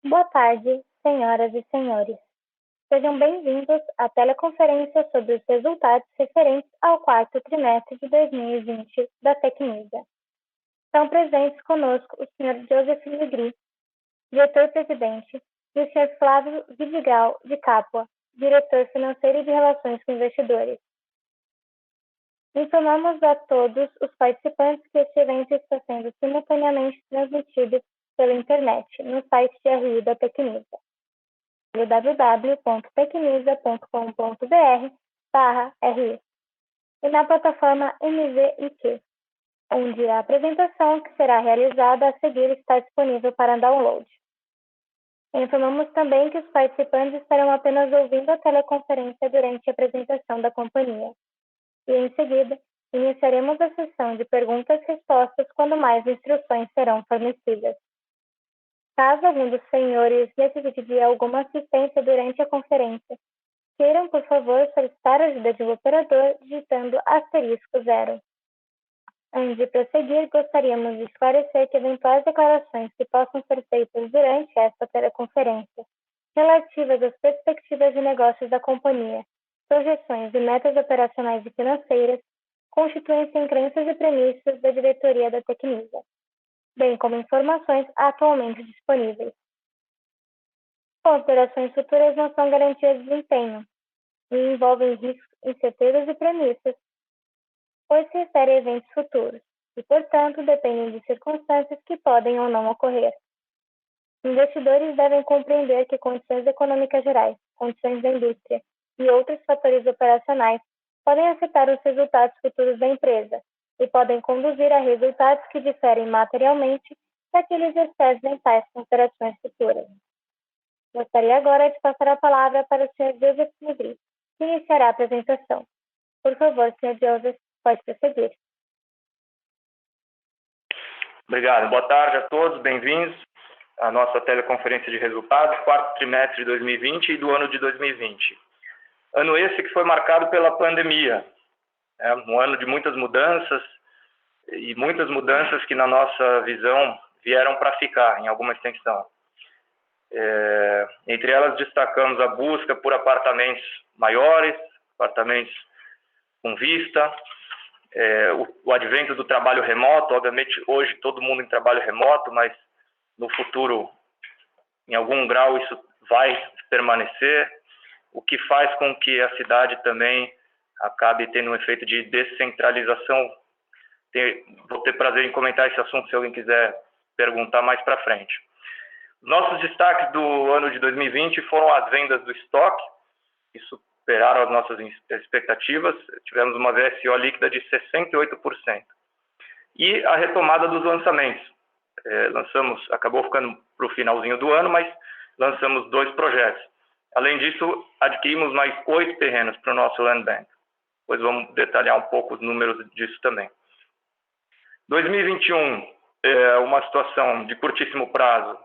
Boa tarde, senhoras e senhores. Sejam bem-vindos à teleconferência sobre os resultados referentes ao quarto trimestre de 2020 da Tecnisa. Estão presentes conosco o Sr. Joseph Legris, diretor-presidente, e o Sr. Flávio Vidigal de Capua, diretor financeiro e de relações com investidores. Informamos a todos os participantes que este evento está sendo simultaneamente transmitido pela internet no site de RI da Tecnisa, www.tecnisa.com.br/ri, e na plataforma MVIQ, onde a apresentação que será realizada a seguir está disponível para download. Informamos também que os participantes estarão apenas ouvindo a teleconferência durante a apresentação da companhia, e em seguida iniciaremos a sessão de perguntas e respostas quando mais instruções serão fornecidas. Caso algum dos senhores necessite de alguma assistência durante a conferência, queiram, por favor, solicitar a ajuda de um operador digitando *0. Antes de prosseguir, gostaríamos de esclarecer que eventuais declarações que possam ser feitas durante esta teleconferência, relativas às perspectivas de negócios da companhia, projeções e metas operacionais e financeiras, constituem-se em crenças e premissas da diretoria da Tecnisa, bem como informações atualmente disponíveis. Considerações futuras não são garantias de desempenho e envolvem riscos, incertezas e premissas, pois se referem a eventos futuros e, portanto, dependem de circunstâncias que podem ou não ocorrer. Investidores devem compreender que condições econômicas gerais, condições da indústria e outros fatores operacionais podem afetar os resultados futuros da empresa e podem conduzir a resultados que diferem materialmente daqueles expressos em tais considerações futuras. Gostaria agora de passar a palavra para o Sr. Joseph Legris, que iniciará a apresentação. Por favor, Sr. Joseph, pode prosseguir. Obrigado. Boa tarde a todos, bem-vindos à nossa teleconferência de resultados, quarto trimestre de 2020 e do ano de 2020. Ano esse que foi marcado pela pandemia, um ano de muitas mudanças, e muitas mudanças que, na nossa visão, vieram para ficar, em alguma extensão. Entre elas, destacamos a busca por apartamentos maiores, apartamentos com vista, o advento do trabalho remoto. Obviamente, hoje todo mundo em trabalho remoto, mas no futuro, em algum grau, isso vai permanecer, o que faz com que a cidade também acabe tendo um efeito de descentralização. Vou ter prazer em comentar esse assunto se alguém quiser perguntar mais para frente. Nossos destaques do ano de 2020 foram as vendas do estoque, que superaram as nossas expectativas. Tivemos uma VSO líquida de 68%. E a retomada dos lançamentos. Acabou ficando para o finalzinho do ano, mas lançamos 2 projetos. Além disso, adquirimos mais 8 terrenos para o nosso Land Bank. Depois vamos detalhar um pouco os números disso também. 2021 é uma situação de curtíssimo prazo,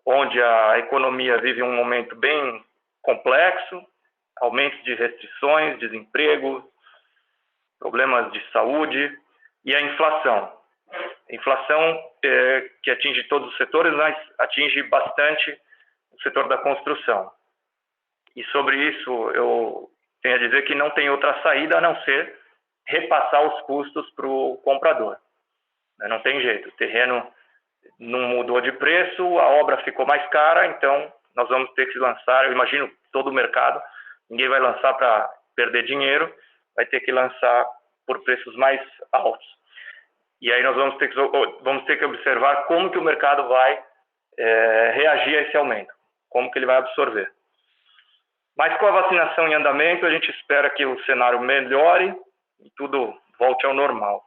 onde a economia vive um momento bem complexo, aumentos de restrições, desemprego, problemas de saúde e a inflação. A inflação que atinge todos os setores, mas atinge bastante o setor da construção. E sobre isso eu tenho a dizer que não tem outra saída a não ser repassar os custos para o comprador. Não tem jeito, o terreno não mudou de preço, a obra ficou mais cara, então nós vamos ter que lançar, eu imagino todo o mercado, ninguém vai lançar para perder dinheiro, vai ter que lançar por preços mais altos. E aí nós vamos ter que observar como que o mercado vai reagir a esse aumento, como que ele vai absorver. Mas com a vacinação em andamento, a gente espera que o cenário melhore e tudo volte ao normal.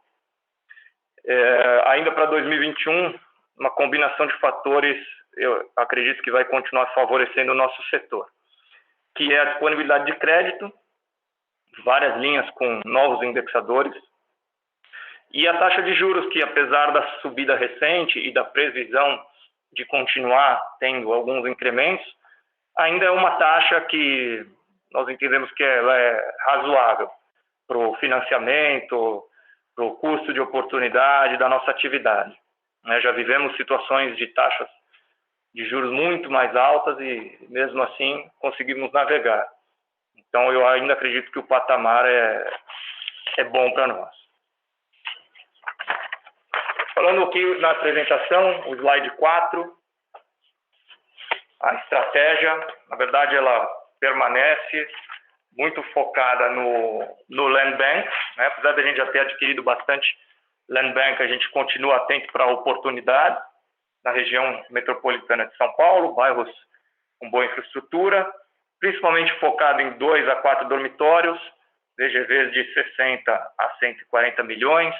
Ainda para 2021, uma combinação de fatores, eu acredito que vai continuar favorecendo o nosso setor, que é a disponibilidade de crédito, várias linhas com novos indexadores, e a taxa de juros, que apesar da subida recente e da previsão de continuar tendo alguns incrementos, ainda é uma taxa que nós entendemos que ela é razoável para o financiamento, para o custo de oportunidade da nossa atividade. Já vivemos situações de taxas de juros muito mais altas e, mesmo assim, conseguimos navegar. Então, eu ainda acredito que o patamar é bom para nós. Falando aqui na apresentação, o slide 4, a estratégia, na verdade, ela permanece muito focada no land bank, né? Apesar de a gente já ter adquirido bastante land bank, a gente continua atento para oportunidades na região metropolitana de São Paulo, bairros com boa infraestrutura, principalmente focado em 2 a 4 dormitórios, VGVs de 60 a 140 milhões,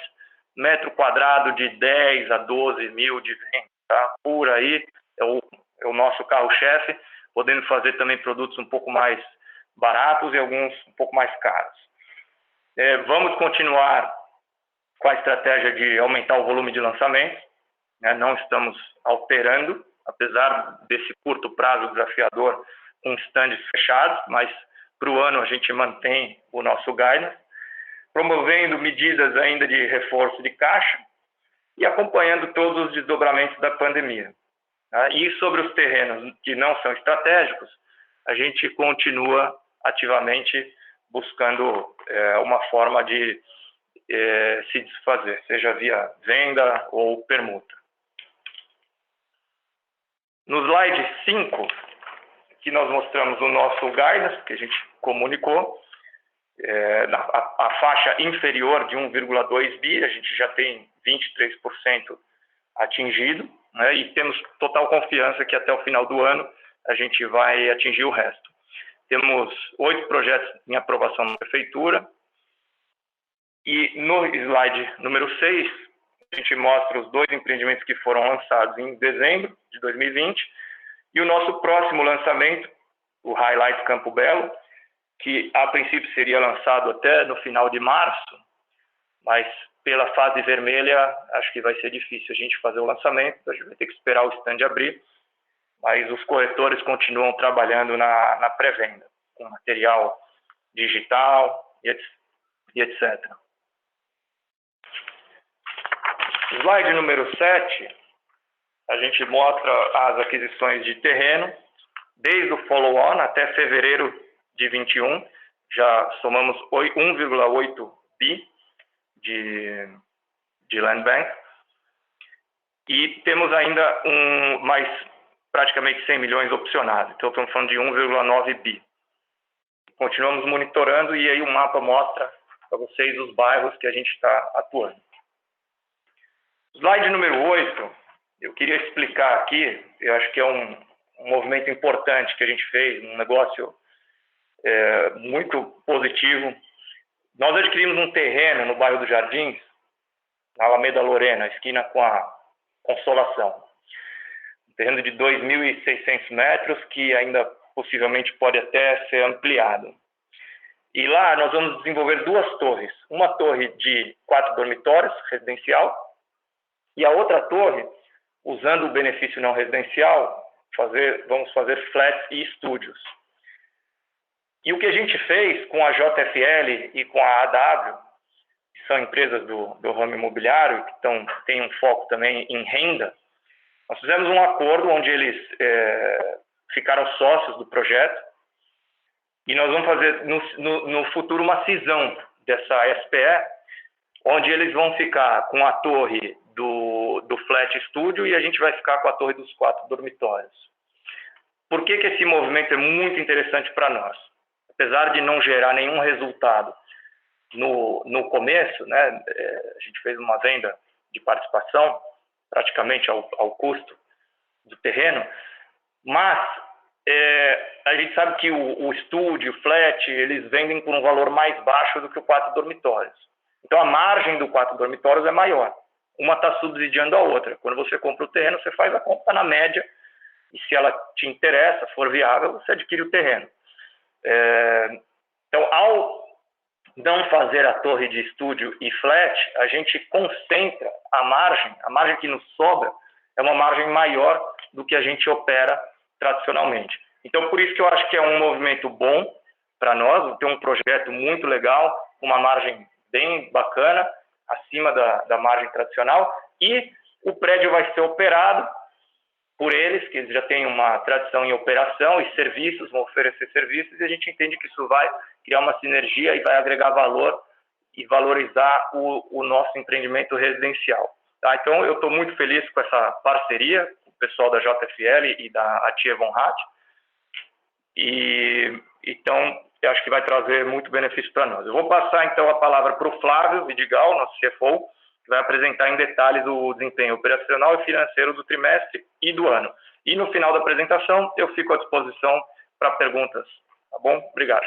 metro quadrado de 10 a 12 mil de venda, tá? Por aí é o nosso carro-chefe, podendo fazer também produtos um pouco mais baratos e alguns um pouco mais caros. Vamos continuar com a estratégia de aumentar o volume de lançamentos, né? Não estamos alterando, apesar desse curto prazo desafiador com stands fechados, mas para o ano a gente mantém o nosso guidance, promovendo medidas ainda de reforço de caixa e acompanhando todos os desdobramentos da pandemia. E sobre os terrenos que não são estratégicos, a gente continua ativamente buscando uma forma de se desfazer, seja via venda ou permuta. No slide 5, que nós mostramos o nosso guidance, que a gente comunicou, a faixa inferior de 1,2 bi, a gente já tem 23% atingido, né, e temos total confiança que até o final do ano a gente vai atingir o resto. Temos 8 projetos em aprovação na prefeitura, e no slide número 6, a gente mostra os 2 empreendimentos que foram lançados em dezembro de 2020, e o nosso próximo lançamento, o Highlight Campo Belo, que a princípio seria lançado até no final de março, mas pela fase vermelha acho que vai ser difícil a gente fazer o lançamento, a gente vai ter que esperar o stand abrir, mas os corretores continuam trabalhando na pré-venda, com material digital e etc. Slide número 7, a gente mostra as aquisições de terreno, desde o follow-on até fevereiro de 21, já somamos 1,8 bi de land bank, e temos ainda mais praticamente 100 milhões opcionados, então estamos falando de 1,9 bi. Continuamos monitorando e aí o mapa mostra para vocês os bairros que a gente está atuando. Slide número 8, eu queria explicar aqui, eu acho que é um movimento importante que a gente fez, um negócio muito positivo. Nós adquirimos um terreno no bairro dos Jardins, na Alameda Lorena, esquina com a Consolação. Um terreno de 2.600 metros, que ainda possivelmente pode até ser ampliado. E lá nós vamos desenvolver 2 torres. Uma torre de 4 dormitórios, residencial, e a outra torre, usando o benefício não residencial, vamos fazer flats e estúdios. E o que a gente fez com a JFL e com a AW, que são empresas do ramo imobiliário, que têm um foco também em renda, nós fizemos um acordo onde eles ficaram sócios do projeto, e nós vamos fazer no futuro uma cisão dessa SPE, onde eles vão ficar com a torre do Flat Studio e a gente vai ficar com a torre dos 4 dormitórios. Por que esse movimento é muito interessante para nós? Apesar de não gerar nenhum resultado no começo, né, a gente fez uma venda de participação, praticamente ao custo do terreno, mas a gente sabe que o estúdio, o flat, eles vendem por um valor mais baixo do que o 4 dormitórios. Então, a margem do 4 dormitórios é maior. Uma está subsidiando a outra. Quando você compra o terreno, você faz a conta na média, e se ela te interessa, for viável, você adquire o terreno. Então, ao não fazer a torre de estúdio e flat, a gente concentra a margem que nos sobra é uma margem maior do que a gente opera tradicionalmente. Então, por isso que eu acho que é um movimento bom para nós, tem um projeto muito legal, uma margem bem bacana, acima da margem tradicional, e o prédio vai ser operado por eles, que eles já têm uma tradição em operação e serviços, vão oferecer serviços, e a gente entende que isso vai criar uma sinergia e vai agregar valor e valorizar o nosso empreendimento residencial. Tá? Então, eu estou muito feliz com essa parceria com o pessoal da JFL e da Atie Von Hatt, e então eu acho que vai trazer muito benefício para nós. Eu vou passar então a palavra para o Flávio Vidigal, nosso CFO, que vai apresentar em detalhes o desempenho operacional e financeiro do trimestre e do ano. E no final da apresentação eu fico à disposição para perguntas. Tá bom? Obrigado.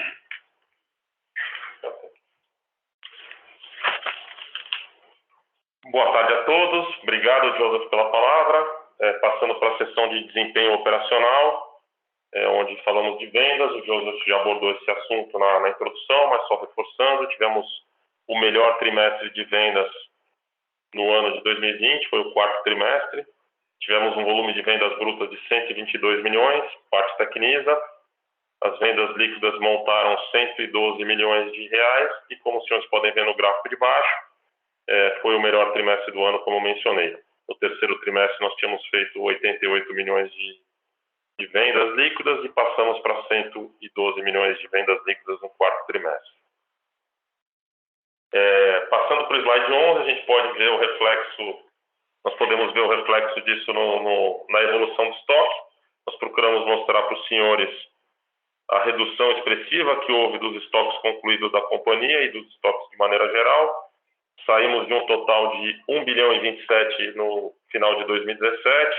Boa tarde a todos. Obrigado, Joseph, pela palavra. Passando para a sessão de desempenho operacional, onde falamos de vendas. O Joseph já abordou esse assunto na introdução, mas só reforçando, tivemos o melhor trimestre de vendas no ano de 2020, foi o quarto trimestre. Tivemos um volume de vendas brutas de 122 milhões, parte Tecnisa. As vendas líquidas montaram 112 milhões de reais e, como os senhores podem ver no gráfico de baixo, foi o melhor trimestre do ano, como eu mencionei. No terceiro trimestre, nós tínhamos feito 88 milhões de vendas líquidas e passamos para 112 milhões de vendas líquidas no quarto trimestre. Passando para o slide 11, a gente pode ver o reflexo, nós podemos ver o reflexo disso na evolução do estoque. Nós procuramos mostrar para os senhores a redução expressiva que houve dos estoques concluídos da companhia e dos estoques de maneira geral. Saímos de um total de 1 bilhão e 27 no final de 2017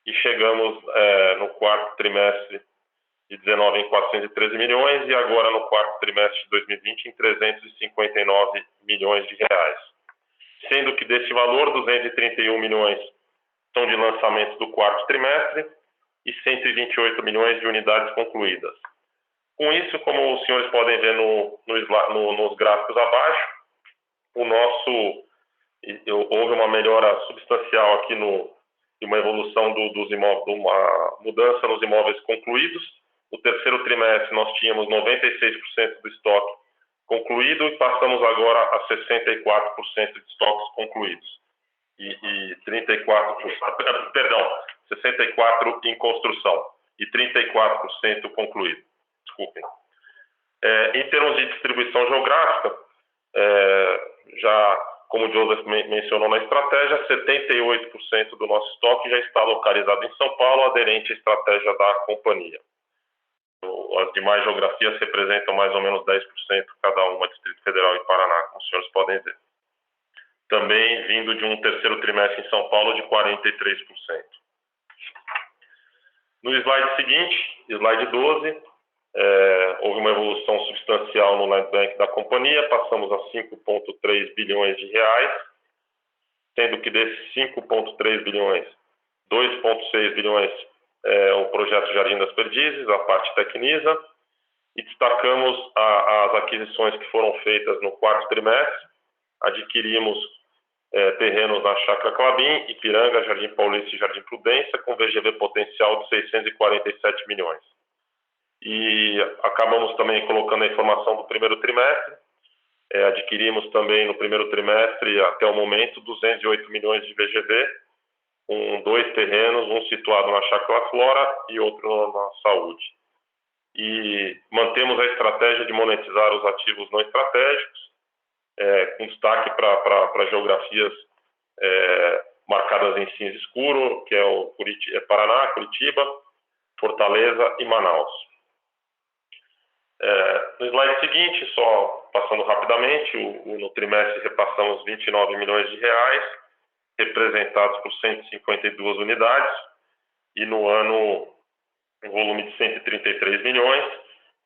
e chegamos no quarto trimestre de 19 em 413 milhões e agora no quarto trimestre de 2020 em 359 milhões de reais. Sendo que desse valor, 231 milhões são de lançamentos do quarto trimestre e 128 milhões de unidades concluídas. Com isso, como os senhores podem ver nos gráficos abaixo, houve uma melhora substancial aqui e uma evolução dos imóveis, uma mudança nos imóveis concluídos. No terceiro trimestre, nós tínhamos 96% do estoque concluído e passamos agora a 64% de estoques concluídos. E 64% em construção e 34% concluído. Desculpem. Em termos de distribuição geográfica, já como o Joseph mencionou na estratégia, 78% do nosso estoque já está localizado em São Paulo, aderente à estratégia da companhia. As demais geografias representam mais ou menos 10% cada uma, Distrito Federal e Paraná, como os senhores podem ver. Também vindo de um terceiro trimestre em São Paulo de 43%. No slide seguinte, slide 12, houve uma evolução substancial no land bank da companhia, passamos a 5,3 bilhões de reais, sendo que desses 5,3 bilhões, 2,6 bilhões o projeto Jardim das Perdizes, a parte Tecnisa, e destacamos as aquisições que foram feitas no quarto trimestre. Adquirimos terrenos na Chácara Clabin, Ipiranga, Jardim Paulista e Jardim Prudência, com VGV potencial de 647 milhões. E acabamos também colocando a informação do primeiro trimestre. Adquirimos também no primeiro trimestre, até o momento, 208 milhões de VGV, com 2 terrenos, um situado na Chácara Flora e outro na Saúde. E mantemos a estratégia de monetizar os ativos não estratégicos, com destaque para geografias marcadas em cinza escuro, que é o Paraná, Curitiba, Fortaleza e Manaus. No slide seguinte, só passando rapidamente, no trimestre repassamos 29 milhões de reais, representados por 152 unidades, e no ano um volume de 133 milhões,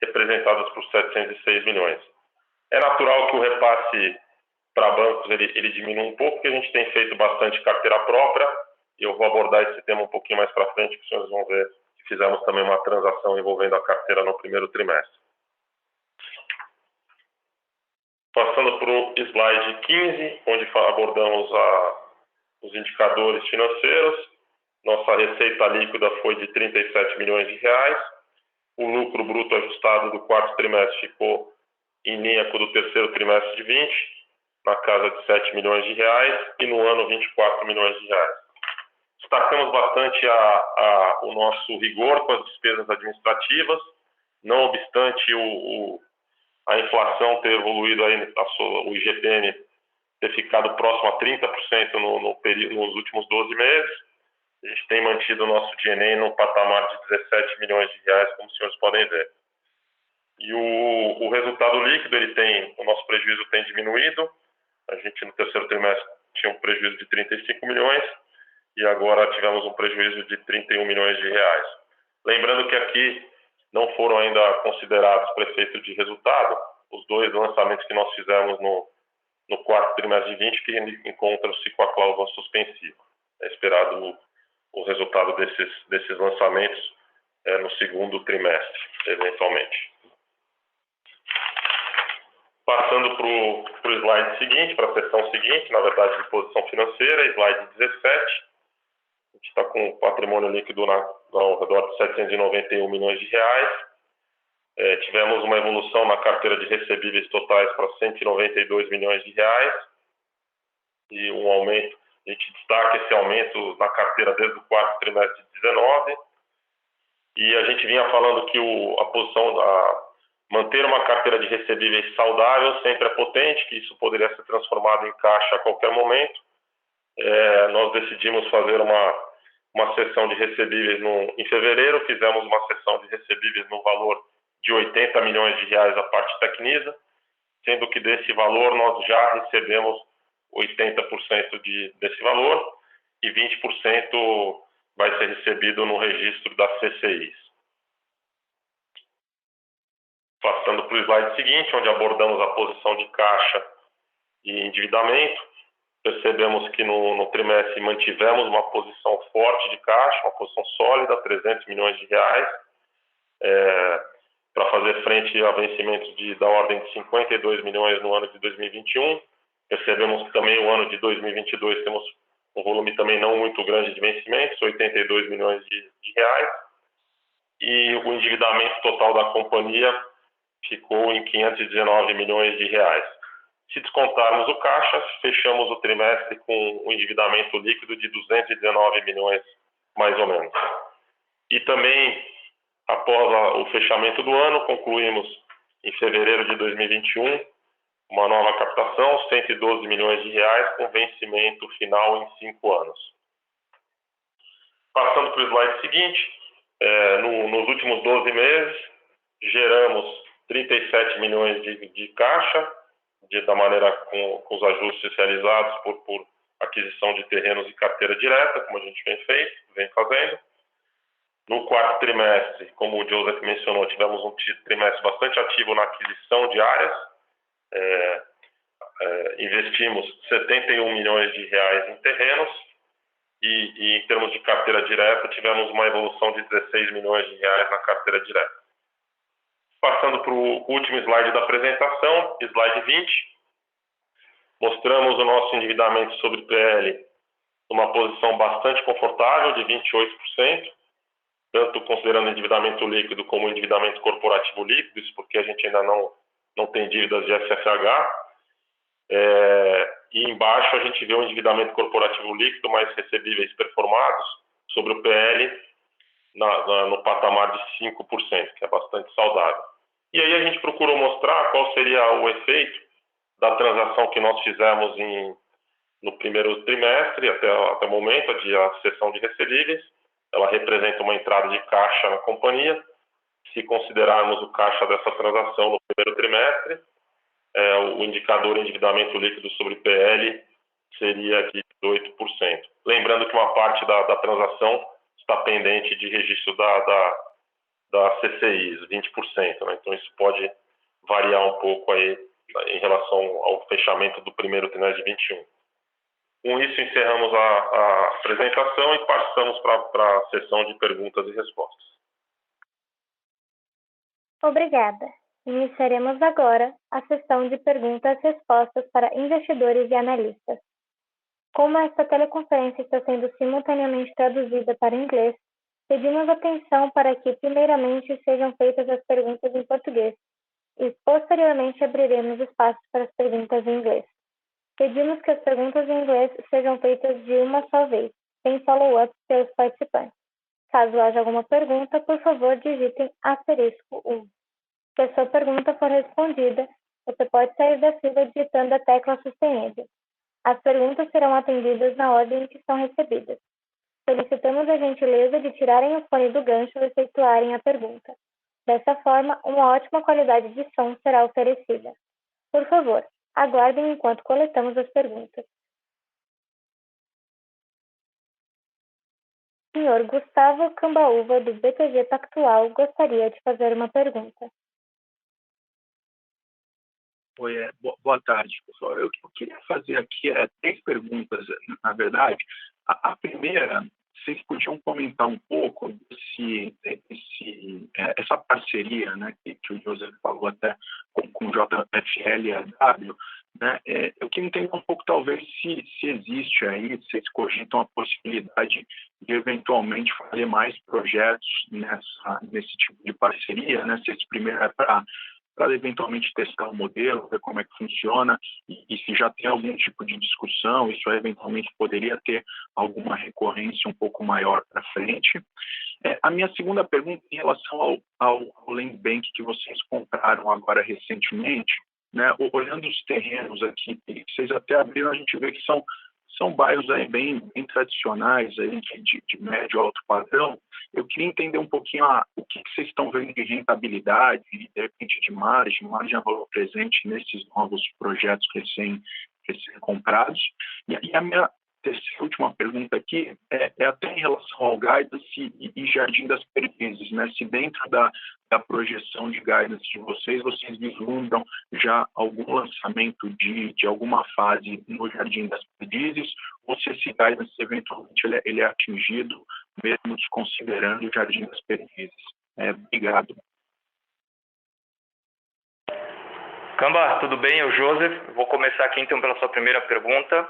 representados por 706 milhões. É natural que o repasse para bancos ele diminua um pouco, porque a gente tem feito bastante carteira própria, e eu vou abordar esse tema um pouquinho mais para frente, que os senhores vão ver que fizemos também uma transação envolvendo a carteira no primeiro trimestre. Passando para o slide 15, onde abordamos os indicadores financeiros. Nossa receita líquida foi de 37 milhões de reais. O lucro bruto ajustado do quarto trimestre ficou em linha com o do terceiro trimestre de 20, na casa de 7 milhões de reais, e no ano 24 milhões de reais. Destacamos bastante o nosso rigor com as despesas administrativas, não obstante a inflação ter evoluído, aí, o IGPM ter ficado próximo a 30% nos últimos 12 meses. A gente tem mantido o nosso G&A no patamar de 17 milhões de reais, como os senhores podem ver. E o resultado líquido, o nosso prejuízo tem diminuído. A gente, no terceiro trimestre, tinha um prejuízo de 35 milhões e agora tivemos um prejuízo de 31 milhões de reais. Lembrando que aqui não foram ainda considerados para efeito de resultado os 2 lançamentos que nós fizemos no quarto trimestre de 20, que encontram-se com a cláusula suspensiva. É esperado o resultado desses lançamentos no segundo trimestre, eventualmente. Passando para o slide seguinte, para a seção seguinte, na verdade, de posição financeira, slide 17. A gente está com um patrimônio líquido ao redor de 791 milhões de reais. Tivemos uma evolução na carteira de recebíveis totais para 192 milhões de reais. E um aumento, a gente destaca esse aumento na carteira desde o quarto trimestre de 19. E a gente vinha falando que a posição manter uma carteira de recebíveis saudável sempre é potente, que isso poderia ser transformado em caixa a qualquer momento. Nós decidimos fazer uma cessão de recebíveis em fevereiro, fizemos uma cessão de recebíveis no valor de 80 milhões de reais a parte Tecnisa, sendo que desse valor nós já recebemos 80% desse valor e 20% vai ser recebido no registro das CCIs. Passando para o slide seguinte, onde abordamos a posição de caixa e endividamento, percebemos que no trimestre mantivemos uma posição forte de caixa, uma posição sólida, 300 milhões de reais, para fazer frente a vencimentos da ordem de 52 milhões no ano de 2021. Percebemos que também o ano de 2022 temos um volume também não muito grande de vencimentos, 82 milhões de reais, e o endividamento total da companhia ficou em 519 milhões de reais. Se descontarmos o caixa, fechamos o trimestre com um endividamento líquido de 219 milhões, mais ou menos. E também, após o fechamento do ano, concluímos em fevereiro de 2021 uma nova captação, 112 milhões de reais, com vencimento final em 5 anos. Passando para o slide seguinte, nos últimos 12 meses, geramos 37 milhões de caixa, da maneira com os ajustes realizados por aquisição de terrenos e carteira direta, como a gente vem fazendo. No quarto trimestre, como o Joseph mencionou, tivemos um trimestre bastante ativo na aquisição de áreas. Investimos 71 milhões de reais em terrenos e em termos de carteira direta, tivemos uma evolução de 16 milhões de reais na carteira direta. Passando para o último slide da apresentação, slide 20, mostramos o nosso endividamento sobre PL numa posição bastante confortável, de 28%, tanto considerando endividamento líquido como endividamento corporativo líquido, isso porque a gente ainda não tem dívidas de SFH. E embaixo a gente vê um endividamento corporativo líquido mais recebíveis performados sobre o PL no patamar de 5%, que é bastante saudável. E aí a gente procurou mostrar qual seria o efeito da transação que nós fizemos no primeiro trimestre, até o momento, a cessão de recebíveis. Ela representa uma entrada de caixa na companhia. Se considerarmos o caixa dessa transação no primeiro trimestre, o indicador endividamento líquido sobre PL seria de 18%. Lembrando que uma parte da transação está pendente de registro da CCIs, 20%. Né? Então, isso pode variar um pouco aí em relação ao fechamento do primeiro trimestre de 21. Com isso, encerramos a apresentação e passamos para a sessão de perguntas e respostas. Obrigada. Iniciaremos agora a sessão de perguntas e respostas para investidores e analistas. Como esta teleconferência está sendo simultaneamente traduzida para inglês, pedimos atenção para que, primeiramente, sejam feitas as perguntas em português e, posteriormente, abriremos espaço para as perguntas em inglês. Pedimos que as perguntas em inglês sejam feitas de uma só vez. sem follow-up pelos participantes. Caso haja alguma pergunta, por favor, digitem *1. Se a sua pergunta for respondida, você pode sair da fila digitando a tecla sustenida. As perguntas serão atendidas na ordem em que são recebidas. Solicitamos a gentileza de tirarem o fone do gancho e efetuarem a pergunta. Dessa forma, uma ótima qualidade de som será oferecida. Por favor, aguardem enquanto coletamos as perguntas. Senhor Gustavo Cambaúva, do BTG Pactual, gostaria de fazer uma pergunta. Oi, boa tarde, pessoal. Eu queria fazer aqui 3 perguntas, na verdade. A primeira, vocês podiam comentar um pouco essa parceria, né, que o Joseph falou até com o JFL e a W, né? Eu queria entender um pouco, talvez, se existe aí, se vocês cogitam a possibilidade de eventualmente fazer mais projetos nesse tipo de parceria, né? Se esse primeiro é para eventualmente testar o modelo, ver como é que funciona e se já tem algum tipo de discussão, isso eventualmente poderia ter alguma recorrência um pouco maior para frente. A minha segunda pergunta em relação ao Land Bank que vocês compraram agora recentemente, né, olhando os terrenos aqui, que vocês até abriram, a gente vê que são bairros aí bem tradicionais, aí de médio alto padrão. Eu queria entender um pouquinho o que vocês estão vendo de rentabilidade, de repente de margem a valor presente nesses novos projetos recém-comprados. E a minha terceira e última pergunta aqui é até em relação ao guidance e Jardim das Perdizes, né? Se dentro da projeção de guidance de vocês vislumbram já algum lançamento de alguma fase no Jardim das Perdizes, ou se esse guidance eventualmente ele é atingido mesmo desconsiderando o Jardim das Perdizes. Obrigado. Camba, tudo bem? Eu, Joseph. Vou começar aqui então pela sua primeira pergunta.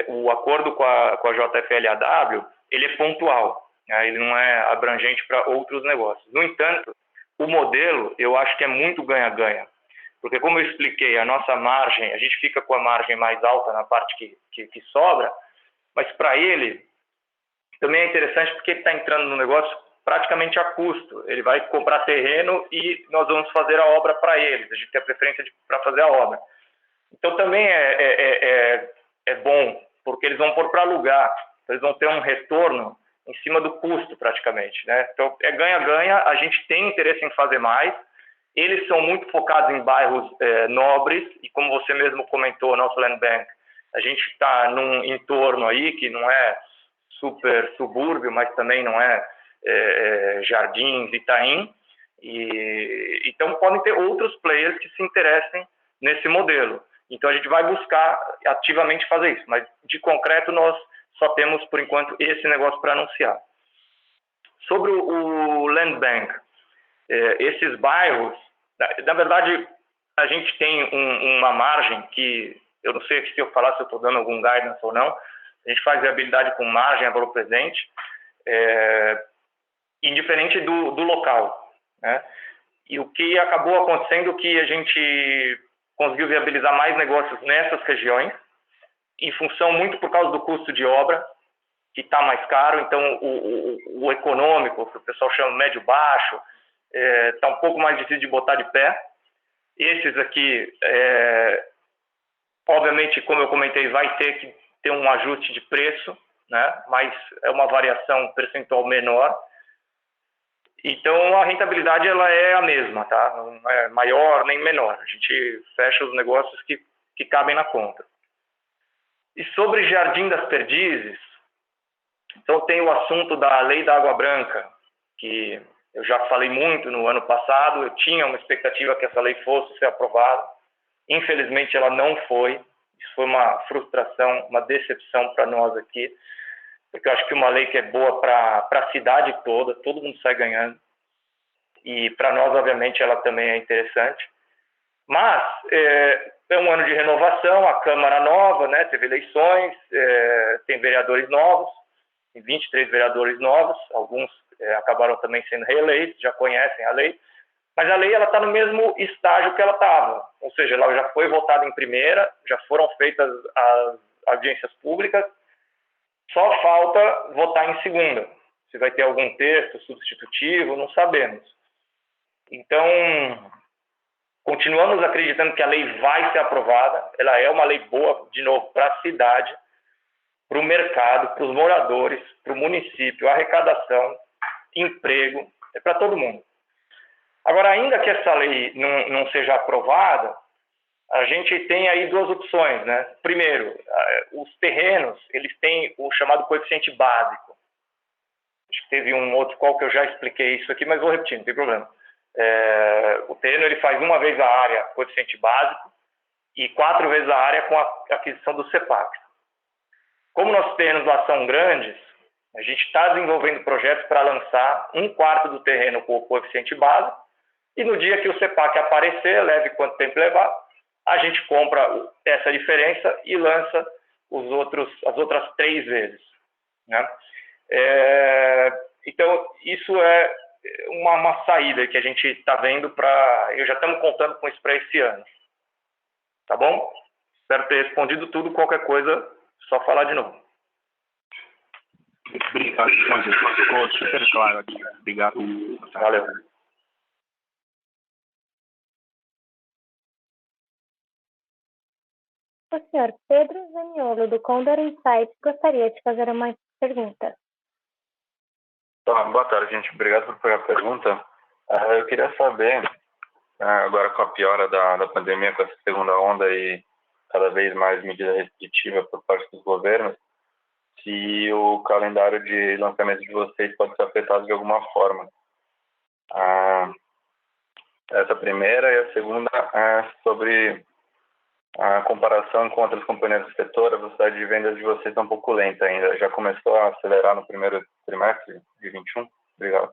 O acordo com a JFL-AW, ele é pontual, né? Ele não é abrangente para outros negócios. No entanto, o modelo eu acho que é muito ganha-ganha, porque como eu expliquei, a nossa margem, a gente fica com a margem mais alta na parte que sobra, mas para ele também é interessante porque ele está entrando no negócio praticamente a custo. Ele vai comprar terreno e nós vamos fazer a obra para eles, a gente tem a preferência para fazer a obra. Então também é bom, porque eles vão pôr para alugar, eles vão ter um retorno em cima do custo praticamente, né? Então é ganha-ganha, a gente tem interesse em fazer mais, eles são muito focados em bairros nobres, e como você mesmo comentou, nosso Land Bank, a gente está num entorno aí que não é super subúrbio, mas também não é Jardins, Itaim, então podem ter outros players que se interessem nesse modelo. Então, a gente vai buscar ativamente fazer isso, mas de concreto nós só temos, por enquanto, esse negócio para anunciar. Sobre o Land Bank, esses bairros, na verdade, a gente tem uma margem que, eu não sei se eu falar se eu estou dando algum guidance ou não, a gente faz viabilidade com margem a valor presente, indiferente do local, né? E o que acabou acontecendo é que a gente conseguiu viabilizar mais negócios nessas regiões, em função muito por causa do custo de obra, que está mais caro. Então, o econômico, que o pessoal chama médio-baixo, está um pouco mais difícil de botar de pé. Esses aqui, obviamente, como eu comentei, vai ter que ter um ajuste de preço, né? Mas é uma variação percentual menor. Então, a rentabilidade ela é a mesma, tá? Não é maior nem menor. A gente fecha os negócios que cabem na conta. E sobre Jardim das Perdizes, então tem o assunto da Lei da Água Branca, que eu já falei muito no ano passado. Eu tinha uma expectativa que essa lei fosse ser aprovada. Infelizmente, ela não foi. Isso foi uma frustração, uma decepção para nós aqui, porque eu acho que uma lei que é boa para a cidade toda, todo mundo sai ganhando, e para nós, obviamente, ela também é interessante. Mas é um ano de renovação, a Câmara nova, né, teve eleições, tem vereadores novos, tem 23 vereadores novos, alguns acabaram também sendo reeleitos, já conhecem a lei, mas a lei está no mesmo estágio que ela estava, ou seja, ela já foi votada em primeira, já foram feitas as audiências públicas, Só falta votar em segunda. Se vai ter algum texto substitutivo, não sabemos. Então, continuamos acreditando que a lei vai ser aprovada. Ela é uma lei boa, de novo, para a cidade, para o mercado, para os moradores, para o município, arrecadação, emprego, é para todo mundo. Agora, ainda que essa lei não seja aprovada, a gente tem aí duas opções, né? Primeiro, os terrenos, eles têm o chamado coeficiente básico. Acho que teve um outro qual que eu já expliquei isso aqui, mas vou repetir, não tem problema. O terreno ele faz uma vez a área coeficiente básico e 4 vezes a área com a aquisição do CEPAC. Como nossos terrenos lá são grandes, a gente está desenvolvendo projetos para lançar 1/4 do terreno com o coeficiente básico e no dia que o CEPAC aparecer, leve quanto tempo levar, a gente compra essa diferença e lança as outras 3 vezes, né? Então, isso é uma saída que a gente está vendo eu já estamos contando com isso para esse ano. Tá bom? Espero ter respondido tudo. Qualquer coisa, só falar de novo. Obrigado, José. Ficou super claro aqui. Obrigado. Valeu. O senhor Pedro Zaniolo, do Condor Insights, gostaria de fazer uma pergunta. Boa tarde, gente. Obrigado por pegar a pergunta. Eu queria saber, agora com a piora da pandemia, com essa segunda onda e cada vez mais medida restritiva por parte dos governos, se o calendário de lançamento de vocês pode ser afetado de alguma forma. Essa primeira, e a segunda é sobre a comparação com outras companhias do setor. A velocidade de vendas de vocês está um pouco lenta ainda. Já começou a acelerar no primeiro trimestre de 21? Obrigado.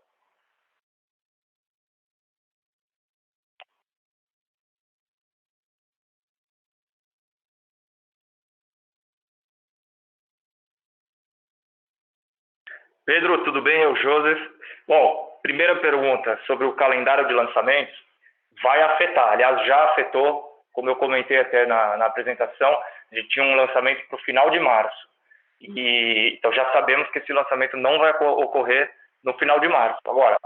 Pedro, tudo bem? Eu, Joseph. Bom, primeira pergunta sobre o calendário de lançamentos. Vai afetar. Aliás, já afetou, como eu comentei até na apresentação, a gente tinha um lançamento para o final de março. Então já sabemos que esse lançamento não vai ocorrer no final de março. Agora,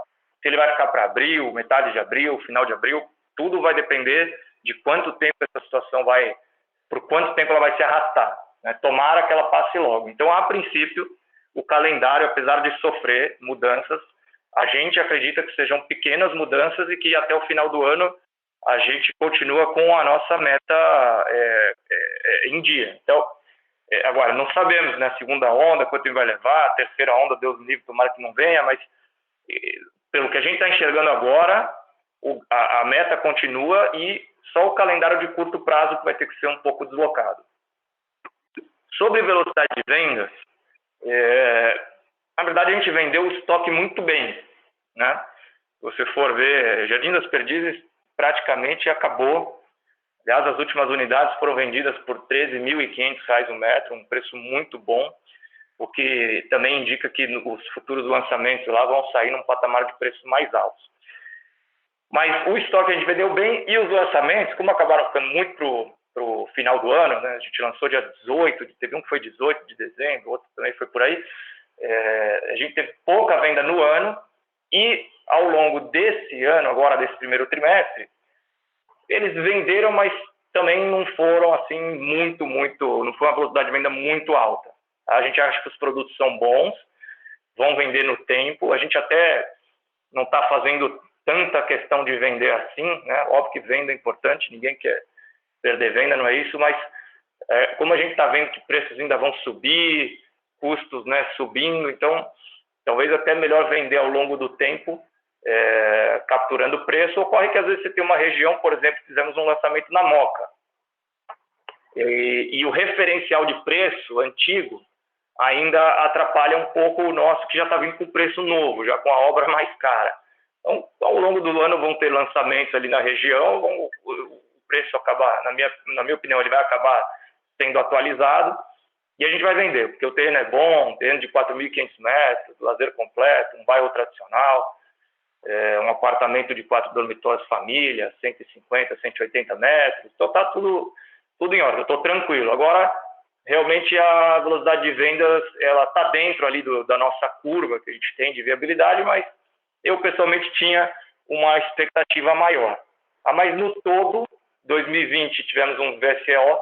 se ele vai ficar para abril, metade de abril, final de abril, tudo vai depender de quanto tempo essa situação por quanto tempo ela vai se arrastar, né? Tomara que ela passe logo. Então, a princípio, o calendário, apesar de sofrer mudanças, a gente acredita que sejam pequenas mudanças e que até o final do ano a gente continua com a nossa meta em dia. Então, agora, não sabemos, né, a segunda onda, quanto tempo vai levar, a terceira onda, Deus me livre, tomara que não venha, mas pelo que a gente está enxergando agora, a meta continua e só o calendário de curto prazo que vai ter que ser um pouco deslocado. Sobre velocidade de vendas, na verdade, a gente vendeu o estoque muito bem, né? Se você for ver, Jardim das Perdizes praticamente acabou. Aliás, as últimas unidades foram vendidas por R$ 13.500 o metro, um preço muito bom, o que também indica que os futuros lançamentos lá vão sair num patamar de preços mais altos. Mas o estoque a gente vendeu bem e os lançamentos, como acabaram ficando muito para o final do ano, né? A gente lançou dia 18, teve um que foi 18 de dezembro, outro também foi por aí. A gente teve pouca venda no ano e ao longo desse ano, agora desse primeiro trimestre, eles venderam, mas também não foram assim não foi uma velocidade de venda muito alta. A gente acha que os produtos são bons, vão vender no tempo. A gente até não está fazendo tanta questão de vender assim, né? Óbvio que venda é importante, ninguém quer perder venda, não é isso, mas como a gente está vendo que preços ainda vão subir, custos, né, subindo, então talvez até melhor vender ao longo do tempo, capturando o preço. Ocorre que às vezes você tem uma região, por exemplo, fizemos um lançamento na Moca, e o referencial de preço antigo ainda atrapalha um pouco o nosso, que já está vindo com preço novo, já com a obra mais cara. Então, ao longo do ano vão ter lançamentos ali na região, o preço acaba, na minha opinião, ele vai acabar sendo atualizado e a gente vai vender, porque o terreno é bom, um terreno de 4.500 metros, lazer completo, um bairro tradicional, um apartamento de 4 dormitórios família, 150, 180 metros, então está tudo em ordem, eu estou tranquilo. Agora, realmente a velocidade de vendas ela está dentro ali da nossa curva que a gente tem de viabilidade, mas eu pessoalmente tinha uma expectativa maior. Mas no todo, 2020 tivemos um VSO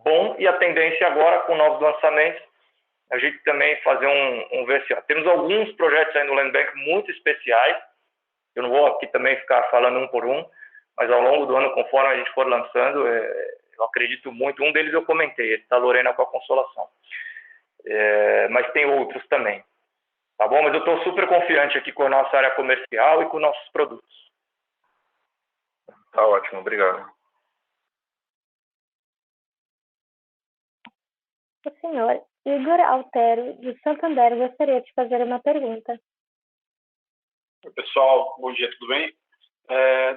bom e a tendência agora com novos lançamentos a gente também fazer um VSO. Temos alguns projetos aí no Land Bank muito especiais, eu não vou aqui também ficar falando um por um, mas ao longo do ano, conforme a gente for lançando, eu acredito muito. Um deles eu comentei, esse da Lorena com a Consolação. Mas tem outros também. Tá bom? Mas eu estou super confiante aqui com a nossa área comercial e com nossos produtos. Tá ótimo, obrigado. O senhor Igor Altero, de Santander, gostaria de fazer uma pergunta. Oi, pessoal, bom dia, tudo bem?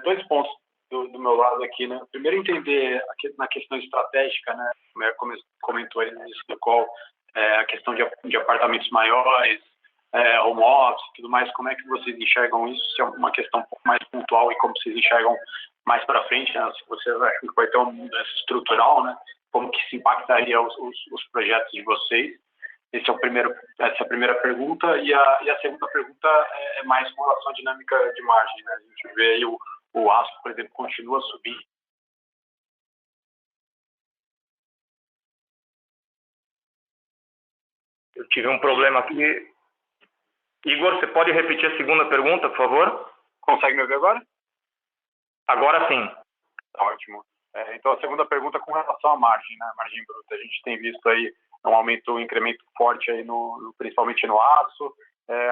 2 pontos do meu lado aqui, né? Primeiro, entender na questão estratégica, né? Como comentou aí no início do call, a questão de apartamentos maiores, home office e tudo mais, como é que vocês enxergam isso? Se é uma questão um pouco mais pontual e como vocês enxergam mais para frente, né? Se vocês acham que vai ter uma mudança estrutural, né? Como que se impactaria os projetos de vocês? Essa é a primeira pergunta. E a segunda pergunta é mais com relação à dinâmica de margem, né? A gente vê aí o aço, por exemplo, continua subindo. Eu tive um problema aqui. Igor, você pode repetir a segunda pergunta, por favor? Consegue me ouvir agora? Agora sim. Tá ótimo. Então, a segunda pergunta com relação à margem, né? Margem bruta. A gente tem visto aí um incremento forte aí principalmente no aço.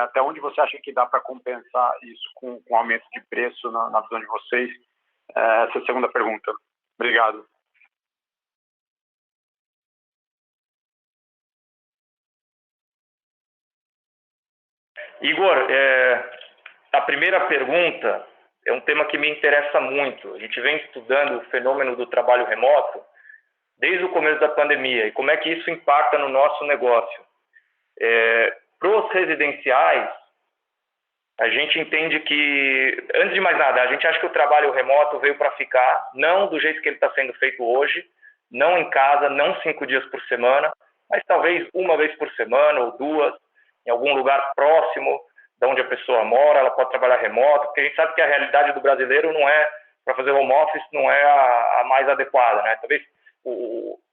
Até onde você acha que dá para compensar isso com aumento de preço na visão de vocês? Essa é a segunda pergunta. Obrigado. Igor, a primeira pergunta é um tema que me interessa muito. A gente vem estudando o fenômeno do trabalho remoto desde o começo da pandemia e como é que isso impacta no nosso negócio. Para os residenciais, a gente entende que, antes de mais nada, a gente acha que o trabalho remoto veio para ficar, não do jeito que ele está sendo feito hoje, não em casa, não 5 dias por semana, mas talvez uma vez por semana ou 2, em algum lugar próximo de onde a pessoa mora, ela pode trabalhar remoto, porque a gente sabe que a realidade do brasileiro não é, para fazer home office, não é a mais adequada, né? Talvez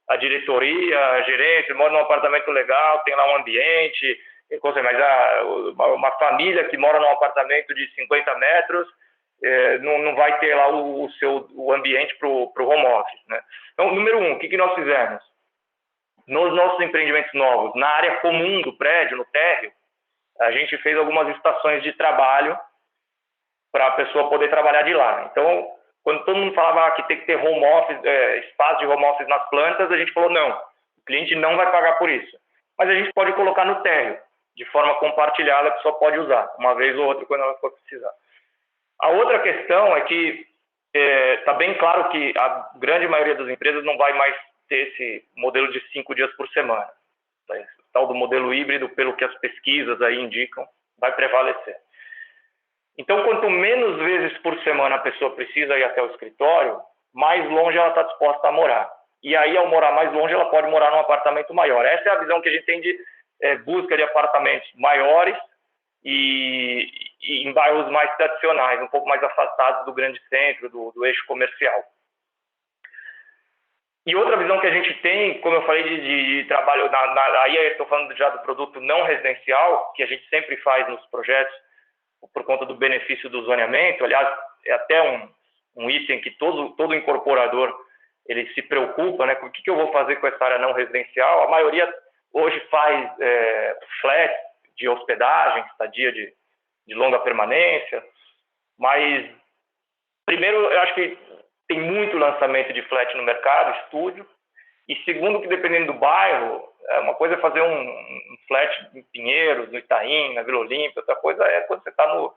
a diretoria, a gerente, mora num apartamento legal, tem lá um ambiente, mas uma família que mora num apartamento de 50 metros não vai ter lá o ambiente para o home office, né? Então, número 1, o que nós fizemos? Nos nossos empreendimentos novos, na área comum do prédio, no térreo, a gente fez algumas estações de trabalho para a pessoa poder trabalhar de lá. Então, quando todo mundo falava que tem que ter home office, espaço de home office nas plantas, a gente falou, não, o cliente não vai pagar por isso. Mas a gente pode colocar no térreo, de forma compartilhada, a pessoa pode usar, uma vez ou outra, quando ela for precisar. A outra questão é que está bem claro que a grande maioria das empresas não vai mais ter esse modelo de 5 dias por semana. O tal do modelo híbrido, pelo que as pesquisas aí indicam, vai prevalecer. Então, quanto menos vezes por semana a pessoa precisa ir até o escritório, mais longe ela está disposta a morar. E aí, ao morar mais longe, ela pode morar num apartamento maior. Essa é a visão que a gente tem de busca de apartamentos maiores e em bairros mais tradicionais, um pouco mais afastados do grande centro, do eixo comercial. E outra visão que a gente tem, como eu falei, de trabalho, aí eu estou falando já do produto não residencial, que a gente sempre faz nos projetos, por conta do benefício do zoneamento. Aliás, é até um item que todo incorporador ele se preocupa, né? Com o que eu vou fazer com essa área não residencial? A maioria hoje faz flat de hospedagem, estadia de longa permanência, mas primeiro eu acho que tem muito lançamento de flat no mercado, estúdio, e segundo que dependendo do bairro, uma coisa é fazer um flat em Pinheiros, no Itaim, na Vila Olímpia, outra coisa é quando você está no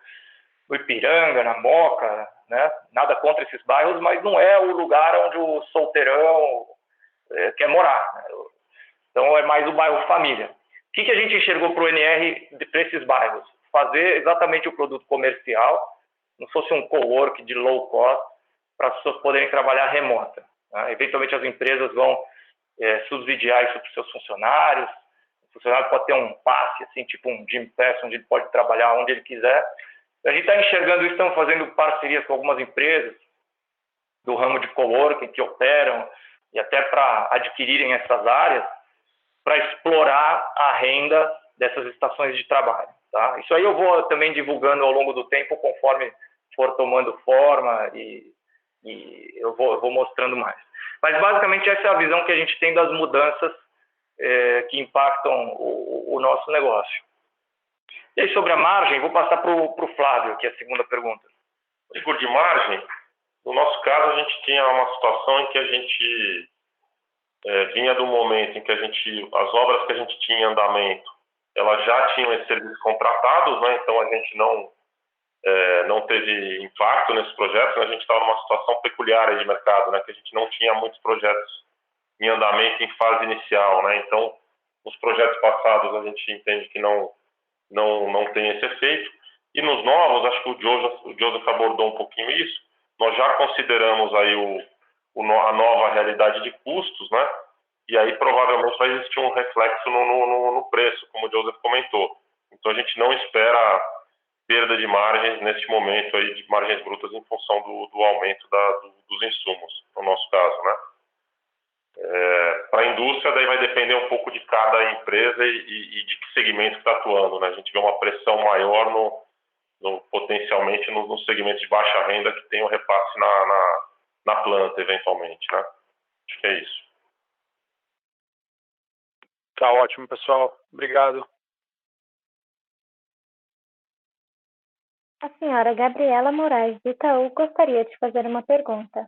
Ipiranga, na Moca, né? Nada contra esses bairros, mas não é o lugar onde o solteirão quer morar, né? Então é mais o bairro família. O que a gente enxergou para o NR para esses bairros? Fazer exatamente o produto comercial, não fosse um cowork de low cost, para as pessoas poderem trabalhar remota, né? Eventualmente as empresas vão subsidiar isso para os seus funcionários. O funcionário pode ter um passe, assim, tipo um Gym Pass, onde ele pode trabalhar onde ele quiser. A gente está enxergando isso, estamos fazendo parcerias com algumas empresas do ramo de coworking que operam e até para adquirirem essas áreas, para explorar a renda dessas estações de trabalho. Tá? Isso aí eu vou também divulgando ao longo do tempo, conforme for tomando forma e eu vou mostrando mais. Mas, basicamente, essa é a visão que a gente tem das mudanças que impactam o nosso negócio. E aí, sobre a margem, vou passar para o Flávio, que é a segunda pergunta. Rigor de margem, no nosso caso, a gente tinha uma situação em que a gente vinha do momento em que as obras que a gente tinha em andamento, elas já tinham esses serviços contratados, né? Então a gente não teve impacto nesses projetos, né? A gente estava numa situação peculiar aí de mercado, né? Que a gente não tinha muitos projetos em andamento em fase inicial, né? Então, nos projetos passados a gente entende que não tem esse efeito. E nos novos, acho que o Joseph abordou um pouquinho isso, nós já consideramos aí a nova realidade de custos, né? E aí provavelmente vai existir um reflexo no preço, como o Joseph comentou. Então a gente não espera perda de margens neste momento aí, de margens brutas em função do aumento dos insumos, no nosso caso, né? Para a indústria, daí vai depender um pouco de cada empresa e de que segmento que está atuando, né? A gente vê uma pressão maior potencialmente nos segmentos de baixa renda que tem o repasse na planta, eventualmente, né? Acho que é isso. Tá ótimo, pessoal. Obrigado. A senhora Gabriela Moraes, do Itaú, gostaria de fazer uma pergunta.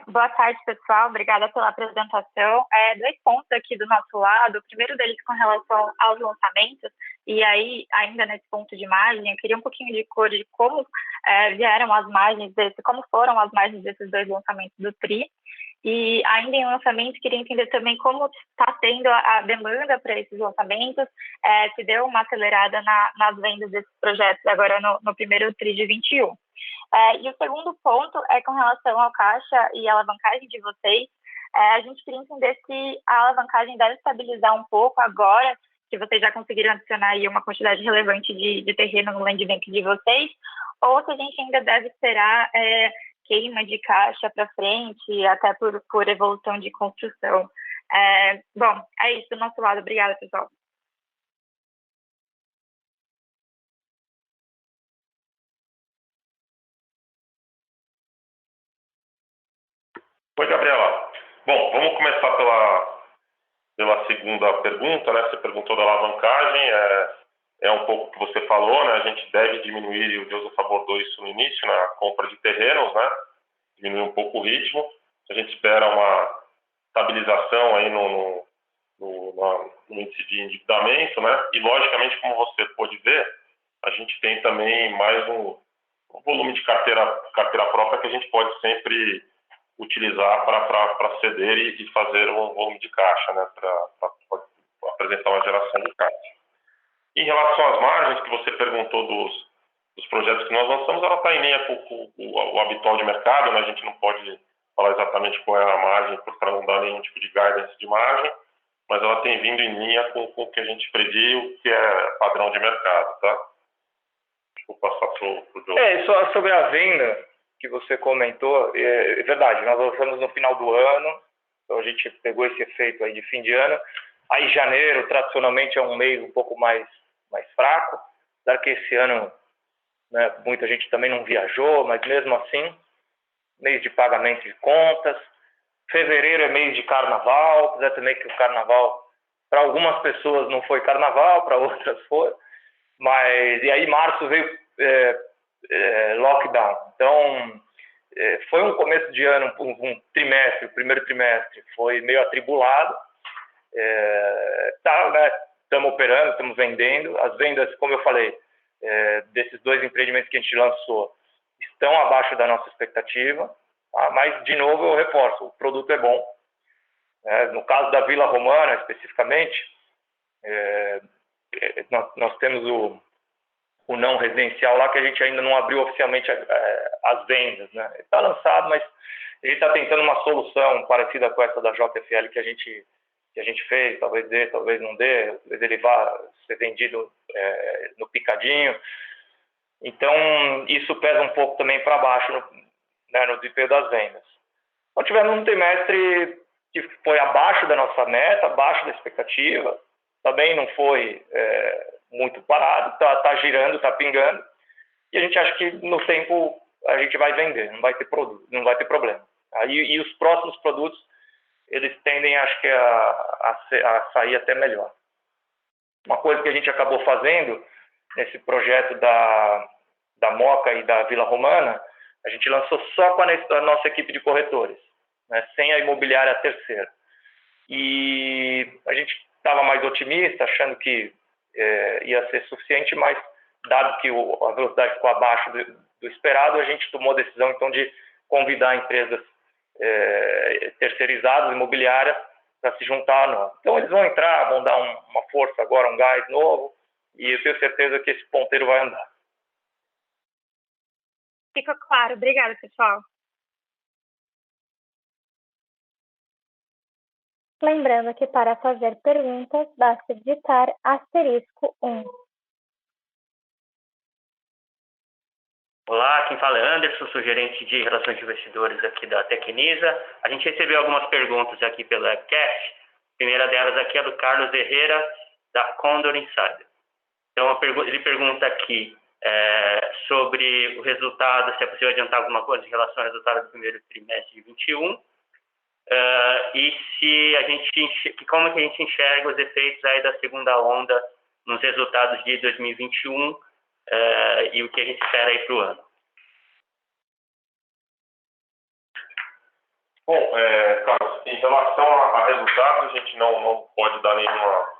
Boa tarde, pessoal. Obrigada pela apresentação. 2 pontos aqui do nosso lado. O primeiro deles com relação aos lançamentos. E aí, ainda nesse ponto de margem, eu queria um pouquinho de cor de como como foram as margens desses 2 lançamentos do TRI. E ainda em lançamento, queria entender também como está tendo a demanda para esses lançamentos, se deu uma acelerada nas vendas desses projetos agora no primeiro TRI de 21. E o segundo ponto é com relação ao caixa e alavancagem de vocês. A gente queria entender se a alavancagem deve estabilizar um pouco agora, que vocês já conseguiram adicionar aí uma quantidade relevante de terreno no land bank de vocês, ou se a gente ainda deve esperar queima de caixa para frente, até por evolução de construção. Bom, é isso do nosso lado. Obrigada, pessoal. Oi, Gabriela. Bom, vamos começar pela segunda pergunta, né? Você perguntou da alavancagem, é um pouco o que você falou, né? A gente deve diminuir, e o Joseph abordou isso no início, né? A compra de terrenos, né? Diminuir um pouco o ritmo. A gente espera uma estabilização aí no índice de endividamento, né? E, logicamente, como você pôde ver, a gente tem também mais um volume de carteira própria que a gente pode sempre utilizar para ceder e fazer um volume de caixa, né? Para apresentar uma geração de caixa. Em relação às margens que você perguntou dos projetos que nós lançamos, ela está em linha com o habitual de mercado, né? A gente não pode falar exatamente qual é a margem para não dar nenhum tipo de guidance de margem, mas ela tem vindo em linha com o que a gente previu, que é padrão de mercado, tá? Vou passar para o Diogo. Só sobre a venda que você comentou, é verdade, nós lançamos no final do ano, então a gente pegou esse efeito aí de fim de ano. Aí janeiro, tradicionalmente, é um mês um pouco mais fraco, apesar que esse ano, né, muita gente também não viajou, mas mesmo assim, mês de pagamento de contas. Fevereiro é mês de carnaval, apesar também que o carnaval, para algumas pessoas não foi carnaval, para outras foi, e aí março veio lockdown. Então, foi um começo de ano, um trimestre, o primeiro trimestre foi meio atribulado. Né, estamos operando, estamos vendendo. As vendas, como eu falei, desses 2 empreendimentos que a gente lançou, estão abaixo da nossa expectativa. Tá? Mas, de novo, eu reforço, o produto é bom. No caso da Vila Romana, especificamente, nós temos o não residencial lá, que a gente ainda não abriu oficialmente as vendas, né? Está lançado, mas A gente está tentando uma solução parecida com essa da JFL que a gente fez, talvez dê, talvez não dê, talvez ele vá ser vendido no picadinho. Então, isso pesa um pouco também para baixo no desempenho das vendas. Nós tivemos um trimestre que foi abaixo da nossa meta, abaixo da expectativa, também não foi muito parado, está girando, está pingando, e a gente acha que no tempo a gente vai vender, não vai ter produto, não vai ter problema. E os próximos produtos, eles tendem, acho que, a sair até melhor. Uma coisa que a gente acabou fazendo nesse projeto da Moca e da Vila Romana, a gente lançou só com a nossa equipe de corretores, né, sem a imobiliária terceira. E a gente estava mais otimista, achando que ia ser suficiente, mas dado que a velocidade ficou abaixo do esperado, a gente tomou a decisão, então, de convidar empresas terceirizadas, imobiliárias, para se juntar a nós. Então, eles vão entrar, vão dar uma força agora, um gás novo, e eu tenho certeza que esse ponteiro vai andar. Fica claro. Obrigada, pessoal. Lembrando que para fazer perguntas, basta digitar *1. Olá, quem fala é Anderson, sou gerente de Relações de Investidores aqui da Tecnisa. A gente recebeu algumas perguntas aqui pelo webcast. A primeira delas aqui é do Carlos Herrera, da Condor Insider. Então, ele pergunta aqui sobre o resultado, se é possível adiantar alguma coisa em relação ao resultado do primeiro trimestre de 2021. E como que a gente enxerga os efeitos aí da segunda onda nos resultados de 2021 e o que a gente espera aí para o ano. Bom, Carlos, em relação a resultados, a gente não pode dar nenhuma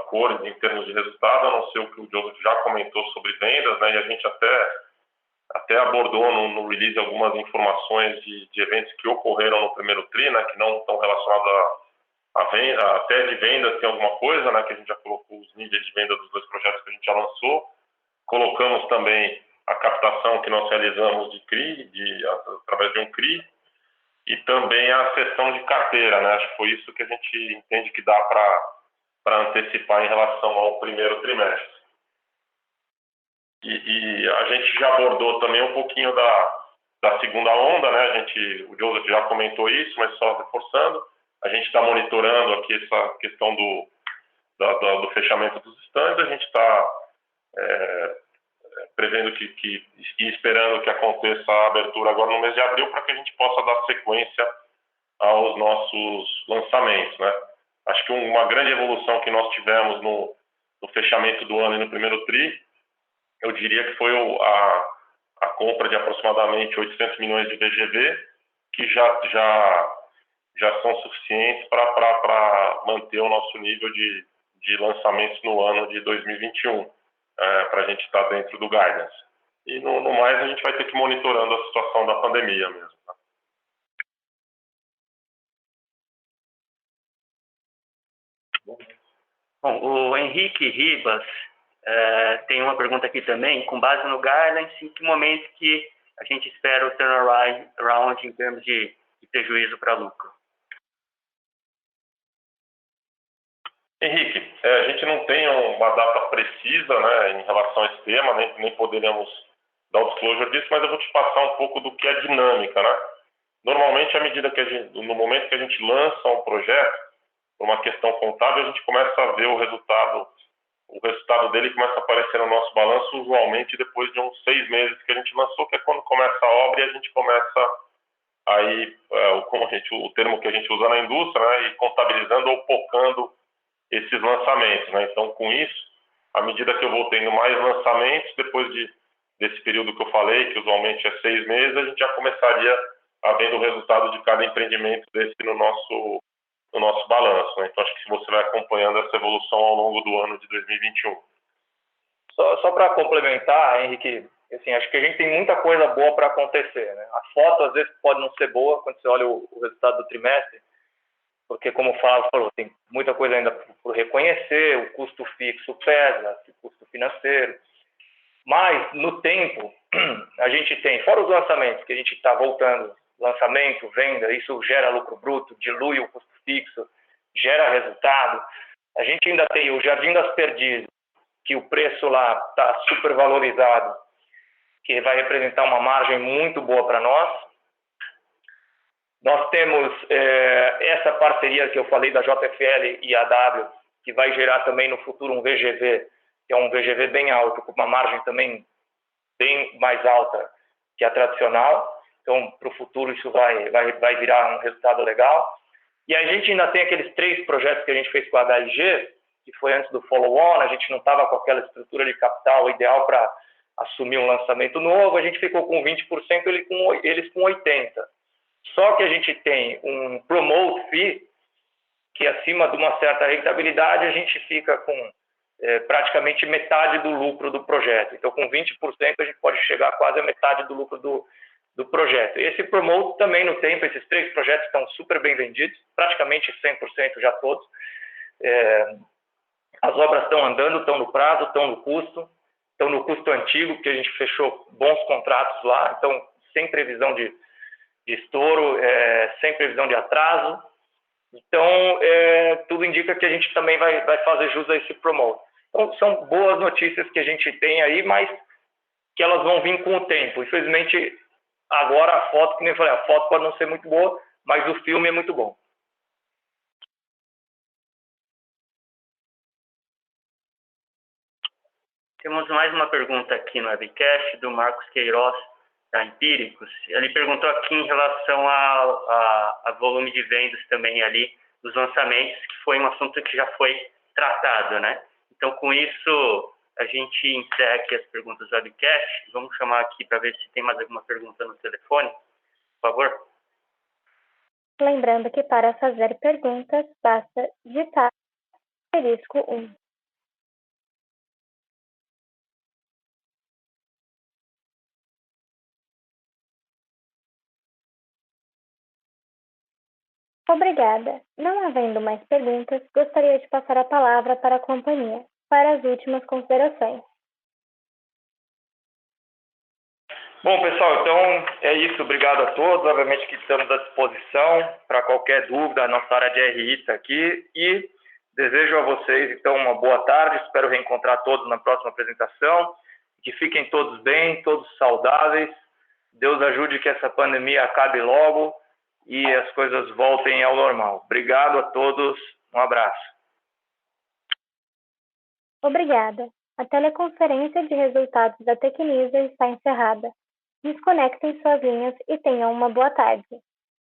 cor em termos de resultado, a não ser o que o Joseph já comentou sobre vendas, né? E a gente até abordou no release algumas informações de eventos que ocorreram no primeiro tri, né, que não estão relacionados a venda, até de vendas tem alguma coisa, né, que a gente já colocou os níveis de venda dos 2 projetos que a gente já lançou. Colocamos também a captação que nós realizamos de CRI, através de um CRI, e também a cessão de carteira, né? Acho que foi isso que a gente entende que dá para antecipar em relação ao primeiro trimestre. E a gente já abordou também um pouquinho da segunda onda, né? O Joseph já comentou isso, mas só reforçando, a gente está monitorando aqui essa questão do fechamento dos stands, a gente está prevendo e esperando que aconteça a abertura agora no mês de abril para que a gente possa dar sequência aos nossos lançamentos, né? Acho que uma grande evolução que nós tivemos no fechamento do ano e no primeiro tri, eu diria que foi a compra de aproximadamente 800 milhões de VGV, que já são suficientes para manter o nosso nível de lançamentos no ano de 2021, para a gente estar dentro do guidance. E no mais, a gente vai ter que ir monitorando a situação da pandemia mesmo. Tá? Bom, o Henrique Ribas tem uma pergunta aqui também, com base no guidance, em que momento que a gente espera o turnaround em termos de prejuízo para lucro? Henrique, a gente não tem uma data precisa, né, em relação a esse tema, nem poderíamos dar o disclosure disso, mas eu vou te passar um pouco do que é dinâmica, né? Normalmente, no momento que a gente lança um projeto, por uma questão contábil, a gente começa a ver o resultado dele começa a aparecer no nosso balanço, usualmente depois de uns 6 meses que a gente lançou, que é quando começa a obra e a gente começa aí, o termo que a gente usa na indústria, né, e contabilizando ou focando esses lançamentos, né? Então, com isso, à medida que eu vou tendo mais lançamentos, depois desse período que eu falei, que usualmente é 6 meses, a gente já começaria a vendo o resultado de cada empreendimento desse no nosso balanço, né? Então, acho que você vai acompanhando essa evolução ao longo do ano de 2021. Só para complementar, Henrique, assim, acho que a gente tem muita coisa boa para acontecer, né? A foto, às vezes, pode não ser boa quando você olha o resultado do trimestre, porque, como o Flávio falou, tem muita coisa ainda por reconhecer, o custo fixo pesa, o custo financeiro. Mas, no tempo, a gente tem, fora os lançamentos, que a gente está voltando lançamento, venda, isso gera lucro bruto, dilui o custo fixo, gera resultado. A gente ainda tem o Jardim das Perdizes, que o preço lá está super valorizado, que vai representar uma margem muito boa para nós. Nós temos essa parceria que eu falei da JFL e AW, que vai gerar também no futuro um VGV, que é um VGV bem alto, com uma margem também bem mais alta que a tradicional. Então, para o futuro, isso vai virar um resultado legal. E a gente ainda tem aqueles 3 projetos que a gente fez com a HIG, que foi antes do follow-on, a gente não estava com aquela estrutura de capital ideal para assumir um lançamento novo, a gente ficou com 20%, eles com 80%. Só que a gente tem um promote fee, que acima de uma certa rentabilidade, a gente fica com praticamente metade do lucro do projeto. Então, com 20%, a gente pode chegar quase a metade do lucro do projeto. Esse promote também no tempo, esses 3 projetos estão super bem vendidos, praticamente 100% já todos. As obras estão andando, estão no prazo, estão no custo antigo, porque a gente fechou bons contratos lá, então sem previsão de estouro, sem previsão de atraso. Então, tudo indica que a gente também vai fazer jus a esse promote. Então, são boas notícias que a gente tem aí, mas que elas vão vir com o tempo. Infelizmente, agora a foto, que nem eu falei, a foto pode não ser muito boa, mas o filme é muito bom. Temos mais uma pergunta aqui no webcast do Marcos Queiroz, da Empíricos. Ele perguntou aqui em relação a volume de vendas também ali dos lançamentos, que foi um assunto que já foi tratado, né? Então, com isso, a gente encerra aqui as perguntas do webcast. Vamos chamar aqui para ver se tem mais alguma pergunta no telefone, por favor. Lembrando que para fazer perguntas, basta digitar *1. Obrigada. Não havendo mais perguntas, gostaria de passar a palavra para a companhia, para as últimas considerações. Bom, pessoal, então é isso. Obrigado a todos. Obviamente que estamos à disposição para qualquer dúvida. A nossa área de RI está aqui. E desejo a vocês, então, uma boa tarde. Espero reencontrar todos na próxima apresentação. Que fiquem todos bem, todos saudáveis. Deus ajude que essa pandemia acabe logo e as coisas voltem ao normal. Obrigado a todos. Um abraço. Obrigada. A teleconferência de resultados da Tecnisa está encerrada. Desconectem suas linhas e tenham uma boa tarde.